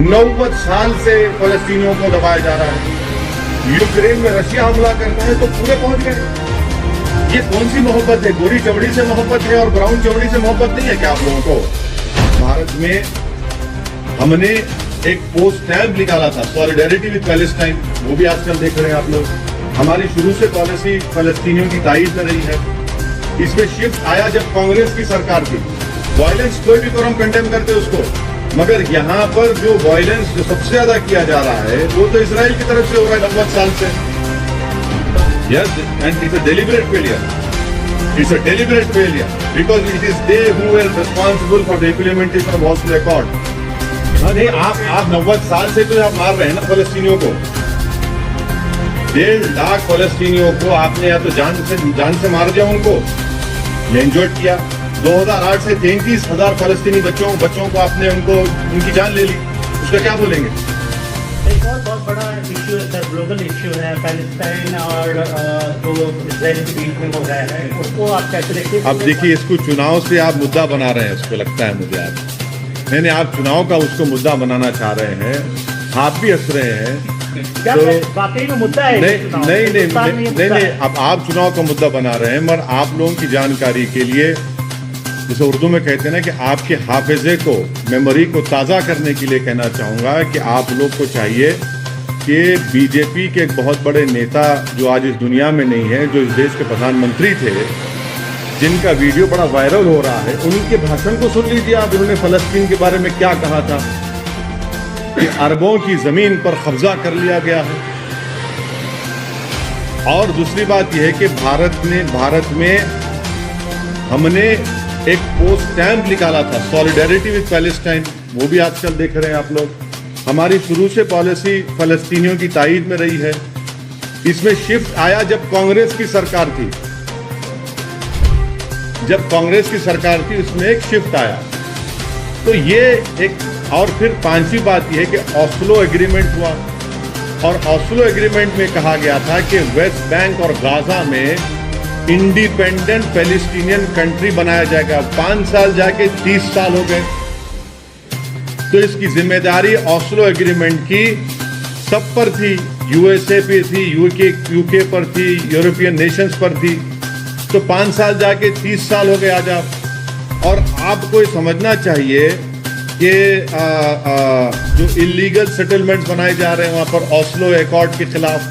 90 साल से फलस्तीनियों को दबाया जा रहा है। यूक्रेन में रशिया हमला करता है तो पूरे पहुंच गए। ये कौन सी मोहब्बत है? गोरी चमड़ी से मोहब्बत है और ब्राउन चमड़ी से मोहब्बत नहीं है क्या आप लोगों को? भारत में हमने एक पोस्ट स्टैम्प निकाला था, सॉलिडेरिटी विद पैलेस्टाइन, वो भी आजकल देख रहे हैं आप लोग। हमारी शुरू से पॉलिसी फलस्तीनियों की तारीफ कर रही है। इसमें शिफ्ट आया जब कांग्रेस की सरकार थी। वायलेंस कोई भी हम कंडेम करते उसको, मगर यहाँ पर जो वायलेंस जो सबसे ज्यादा किया जा रहा है वो तो इजराइल की तरफ से हो रहा है 90 साल से। Yes, and it's a deliberate failure. It's a deliberate failure because it is they who were responsible for the implementation of Oslo Accord. नहीं, आप 90 साल से तो आप मार रहे हैं ना फलस्तीनियों को। 1.5 लाख फलस्तीनियों को आपने या तो जान से मार दिया उनको, या इंजर्ड किया। 2008 से 33,000 फलस्तीनी बच्चों को आपने उनकी जान ले ली। उसका क्या बोलेंगे? एक और बहुत बड़ा इश्यू है सर, ग्लोबल इश्यू है पैलेस्टाइन और जो इजराइल के बीच में हो रहा है, उसको आप कैसे देखते हैं? अब देखिए, इसको चुनाव से आप मुद्दा बना रहे हैं, उसको लगता है मुझे नहीं, आप चुनाव का उसको मुद्दा बनाना चाह रहे हैं। आप भी हंस रहे हैं। क्या वाकई में मुद्दा है? नहीं, अब आप चुनाव का मुद्दा बना रहे हैं, मगर आप लोगों की जानकारी के लिए, जिसे उर्दू में कहते हैं ना, कि आपके हाफिजे को, मेमोरी को ताज़ा करने के लिए कहना चाहूँगा कि आप लोग को चाहिए कि बीजेपी के एक बहुत बड़े नेता जो आज इस दुनिया में नहीं है, जो इस देश के प्रधानमंत्री थे, जिनका वीडियो बड़ा वायरल हो रहा है, उनके भाषण को सुन लीजिए आप। उन्होंने फलस्तीन के बारे में क्या कहा था कि अरबों की जमीन पर कब्जा कर लिया गया है। और दूसरी बात यह है कि भारत में हमने एक पोस्ट स्टैम्प निकाला था, सॉलिडेरिटी विद पैलेस्टाइन, वो भी आजकल देख रहे हैं आप लोग। हमारी शुरू से पॉलिसी फलस्तीनियों की ताईद में रही है। इसमें शिफ्ट आया जब कांग्रेस की सरकार थी। उसमें एक शिफ्ट आया। तो ये एक, और फिर पांचवी बात यह है कि ऑस्लो एग्रीमेंट हुआ, और ऑस्लो एग्रीमेंट में कहा गया था कि वेस्ट बैंक और गाजा में इंडिपेंडेंट पैलेस्टीनियन कंट्री बनाया जाएगा। 5 साल जाके 30 साल हो गए। तो इसकी जिम्मेदारी ऑस्लो एग्रीमेंट की सब पर थी, यूएसए पे थी, यूके पर थी, यूरोपियन नेशंस पर थी। तो 5 साल जाके 30 साल हो गए आज आप। और आपको समझना चाहिए कि जो इलीगल सेटलमेंट्स बनाए जा रहे हैं वहाँ पर ऑस्लो एकॉर्ड के खिलाफ,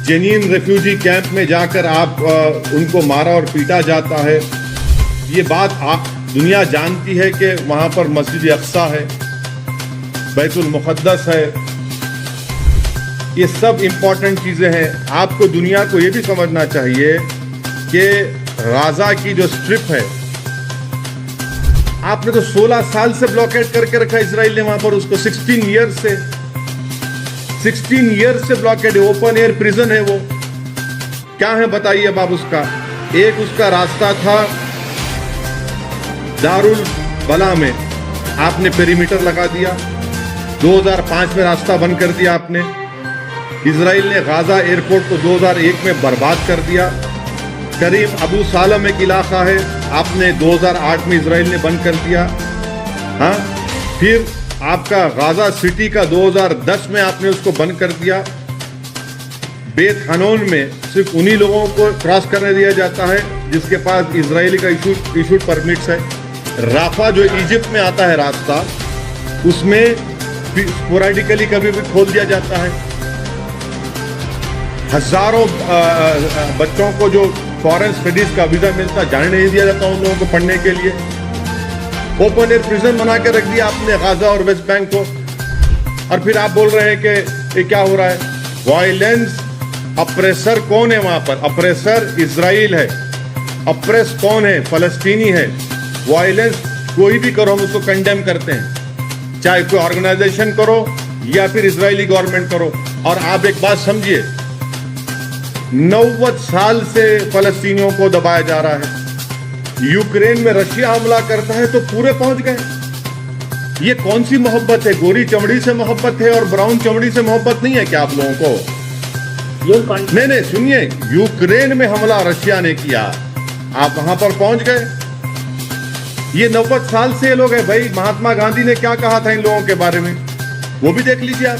जेनिन रेफ्यूजी कैंप में जाकर आप उनको मारा और पीटा जाता है। ये बात दुनिया जानती है कि वहाँ पर मस्जिद अक्सा है, बैतुल मुक़द्दस है। ये सब इम्पोर्टेंट चीज़ें हैं। आपको दुनिया को ये भी समझना चाहिए कि गाजा की जो स्ट्रिप है, आपने तो 16 साल से ब्लॉकेट करके रखा इजराइल ने वहां पर उसको। 16 ईयर से ब्लॉकेट है। ओपन एयर प्रिजन है वो। क्या है बताइए अब आप उसका। एक उसका रास्ता था दारुल बला में, आपने पेरीमीटर लगा दिया। 2005 में रास्ता बंद कर दिया आपने। इजराइल ने गाजा एयरपोर्ट को 2001 में बर्बाद कर दिया। करीम अबू सालम एक इलाका है, आपने 2008 में इजराइल ने बंद कर दिया। हाँ, फिर आपका गाजा सिटी का 2010 में आपने उसको बंद कर दिया। बेत हनोन में सिर्फ उन्हीं लोगों को क्रॉस करने दिया जाता है जिसके पास इजरायली का इशूड परमिट्स है। राफा जो इजिप्ट में आता है रास्ता, उसमें स्पोरेडिकली कभी भी खोल दिया जाता है। हजारों बच्चों को जो फॉरेन स्टडीज का वीजा मिलता, जाने नहीं दिया जाता उन लोगों को पढ़ने के लिए। ओपन एयर प्रिजन बना के रख दिया आपने गाजा और वेस्ट बैंक को। और फिर आप बोल रहे हैं कि ये क्या हो रहा है? वायलेंस, अप्रेसर कौन है वहां पर? अप्रेसर इजराइल है। अप्रेस कौन है? फलस्तीनी है। वायलेंस कोई भी करो, हम उसको कंडेम करते हैं, चाहे कोई ऑर्गेनाइजेशन करो या फिर इजरायली गवर्नमेंट करो। और आप एक बात समझिए, 90 साल से फलस्तीनियों को दबाया जा रहा है। यूक्रेन में रशिया हमला करता है तो पूरे पहुंच गए। ये कौन सी मोहब्बत है? गोरी चमड़ी से मोहब्बत है और ब्राउन चमड़ी से मोहब्बत नहीं है क्या आप लोगों को? नहीं, सुनिए, यूक्रेन में हमला रशिया ने किया, आप वहां पर पहुंच गए। ये 90 साल से ये लोग हैं भाई। महात्मा गांधी ने क्या कहा था इन लोगों के बारे में? वो भी देख लीजिए आप।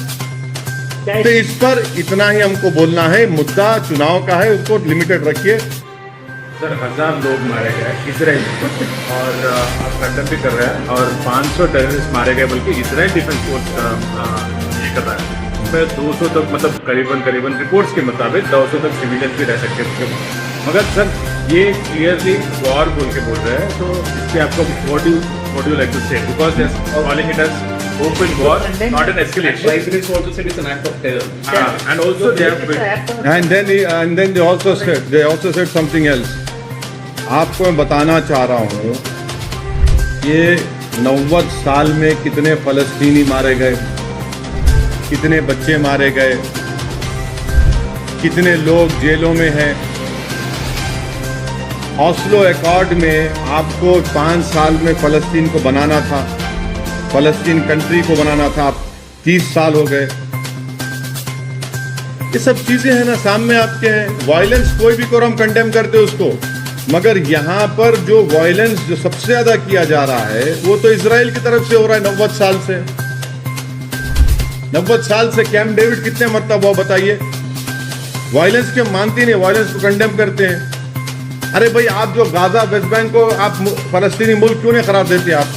क्या तो इस पर इतना ही हमको बोलना है, मुद्दा चुनाव का है, उसको लिमिटेड रखिए। सर 1000 लोग मारे गए इसराइल में, और आप कंडम भी कर रहे हैं, और 500 टेररिस्ट मारे गए, बल्कि इसराइल डिफेंस फोर्स ये कर रहा है। उसमें 200 तक, मतलब करीबन रिपोर्ट्स के मुताबिक 200 तक सिविलियन भी रह सकते हैं। मगर सर ये क्लियरली वॉर बोल के बोल रहे हैं, तो इस पर आपको what do you like to say? Because they're calling it as open war, not an escalation. Israelis also said it's an act of terror. And also they have And then they also said something else. आपको मैं बताना चाह रहा हूँ, ये 90 साल में कितने फलस्तीनी मारे गए, कितने बच्चे मारे गए, कितने लोग जेलों में हैं। ऑस्लो एकॉर्ड में आपको 5 साल में फलस्तीन को बनाना था, फलस्तीन कंट्री को बनाना था, आप 30 साल हो गए। ये सब चीजें हैं ना, सामने आपके हैं। वायलेंस कोई भी को हम कंडेम करते उसको, मगर यहाँ पर जो वायलेंस जो सबसे ज्यादा किया जा रहा है वो तो इजराइल की तरफ से हो रहा है। 90 साल से 90 साल से कैंप डेविड कितने मरतबा हुआ बताइए। वायलेंस के मानते नहीं, वायलेंस को कंडेम करते हैं। अरे भाई, आप जो गाजा वेस्ट बैंक को आप फलस्तीनी मुल्क क्यों नहीं करार देते आप?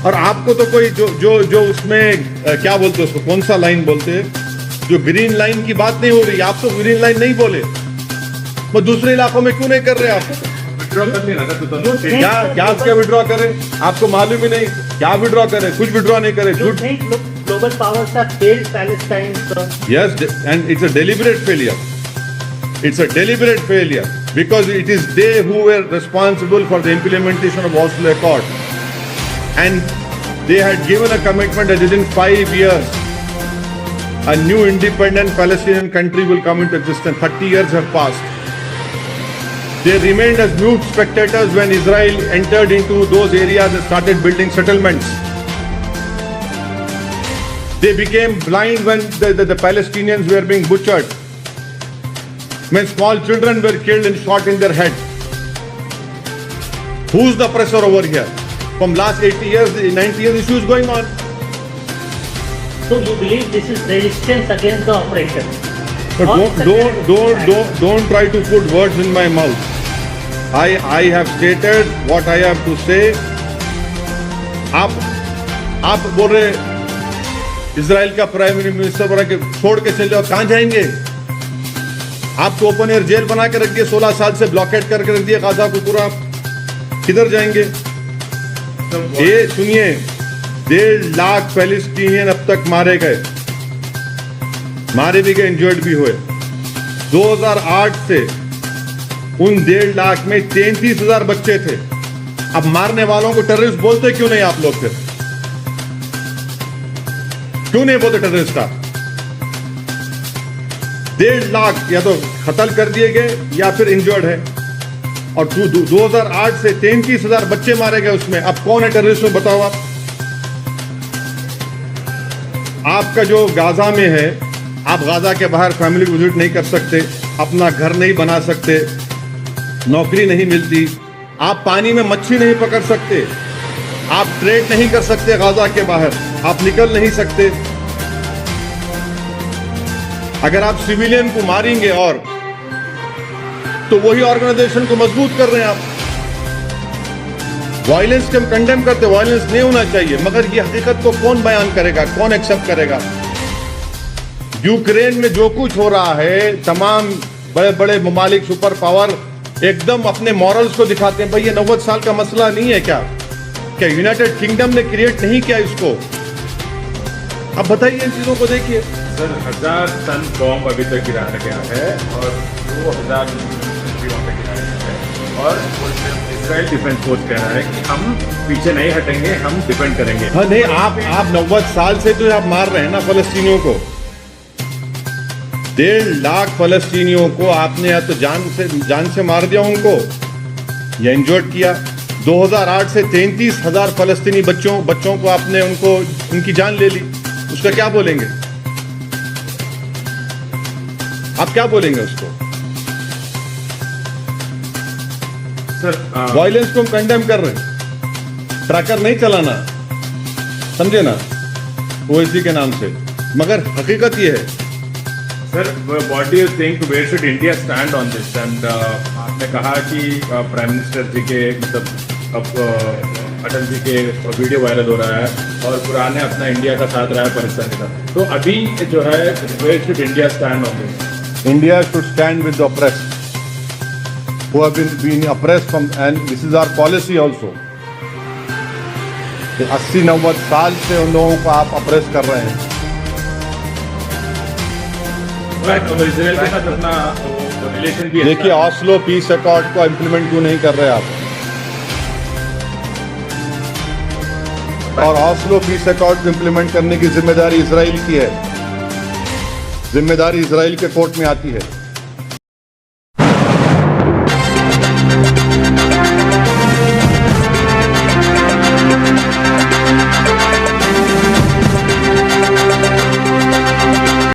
और आपको तो कोई जो उसमें क्या बोलते हैं उसको, कौन सा लाइन बोलते हैं, जो ग्रीन लाइन की बात नहीं हो रही। आप तो ग्रीन लाइन नहीं बोले, वो दूसरे इलाकों में क्यों नहीं कर रहे आप? विड्रॉ कर लेना था। क्या उसका विड्रॉ करें? आपको मालूम ही नहीं क्या विड्रॉ करें, कुछ विड्रॉ नहीं करे। Do you think global powers have failed Palestine, sir? Yes, and it's a deliberate failure. It's a deliberate failure because it is they who were responsible for the implementation of Oslo Accord, and they had given a commitment that within 5 years a new independent Palestinian country will come into existence. 30 years have passed. They remained as mute spectators when Israel entered into those areas and started building settlements. They became blind when the Palestinians were being butchered, when small children were killed and shot in their head. Who's the oppressor over here? From last 80 years, 90 years, issue is going on. So you believe this is resistance against the oppression? But don't try to put words in my mouth. I have stated what I have to say. आप बोल रहे Israel का prime minister बोल रहे कि छोड़ के चले जाओ, कहाँ जाएंगे? आपको ओपन एयर जेल बना के रख दिए, 16 साल से ब्लॉकेट करके रख दिए गाजा को पूरा, किधर जाएंगे? ये सुनिए, 1.5 लाख पैलेस्टीनियन अब तक मारे गए, मारे भी गए, इंजर्ड भी हुए। 2008 से उन 1.5 लाख में 33,000 बच्चे थे। अब मारने वालों को टेररिस्ट बोलते क्यों नहीं आप लोग? फिर क्यों नहीं बोलते टेररिस्ट? आप 1.5 लाख या तो कत्ल कर दिए गए या फिर इंजर्ड है, और 2008 से 33,000 बच्चे मारे गए उसमें। अब कौन है टेररिस्ट में बताओ आप? आपका जो गाजा में है, आप गाजा के बाहर फैमिली विजिट नहीं कर सकते, अपना घर नहीं बना सकते, नौकरी नहीं मिलती, आप पानी में मच्छी नहीं पकड़ सकते, आप ट्रेड नहीं कर सकते गाजा के बाहर, आप निकल नहीं सकते। अगर आप सिविलियन को मारेंगे और तो वही ऑर्गेनाइजेशन को मजबूत कर रहे हैं आप। वायलेंस के हम कंडेम करते, वायलेंस नहीं होना चाहिए, मगर ये हकीकत को कौन बयान करेगा, कौन एक्सेप्ट करेगा? यूक्रेन में जो कुछ हो रहा है, तमाम बड़े बड़े ममालिक सुपर पावर एकदम अपने मॉरल्स को दिखाते हैं। भाई ये 90 साल का मसला नहीं है क्या? क्या यूनाइटेड किंगडम ने क्रिएट नहीं किया इसको? अब बताइए, इन चीजों को देखिए। सर 1000 टन बॉम्ब अभी तक गिराया गया है, और 2000 पे गिराया गया है, और इसराइल डिफेंस फोर्स कह रहा है कि हम पीछे नहीं हटेंगे, हम डिफेंड करेंगे। हाँ नहीं, आप 90 साल से तो आप मार रहे हैं ना फलस्तीनियों को। 1.5 लाख फलस्तीनियों को आपने या तो जान से मार दिया उनको, या इंजर्ड किया। 2008 से 33,000 फलस्तीनी बच्चों को आपने उनकी जान ले ली। उसका क्या बोलेंगे आप? क्या बोलेंगे उसको? सर वायलेंस को हम कंडेम कर रहे हैं, ट्रैकर नहीं चलाना, समझे ना? ओएसी के नाम से, मगर हकीकत ये है sir, what do you think where should India stand on this? And आपने कहा कि प्राइम मिनिस्टर जी के मतलब अब अटल जी के वीडियो वायरल हो रहा है और पुराने अपना इंडिया का साथ रहा है पाकिस्तान के साथ, तो अभी जो है where should India stand on this? India should stand with the oppressed who have been oppressed from, and this is our policy also. 80-90 साल से उन लोगों को आप अप्रेस कर रहे हैं। इसराइल के साथ अपना रिलेशन भी देखिए, ऑस्लो पीस अकॉर्ड को इम्प्लीमेंट क्यों नहीं कर रहे आप? और ऑस्लो पीस अकॉर्ड को इम्प्लीमेंट करने की जिम्मेदारी इजराइल की है, जिम्मेदारी इजराइल के कोर्ट में आती है।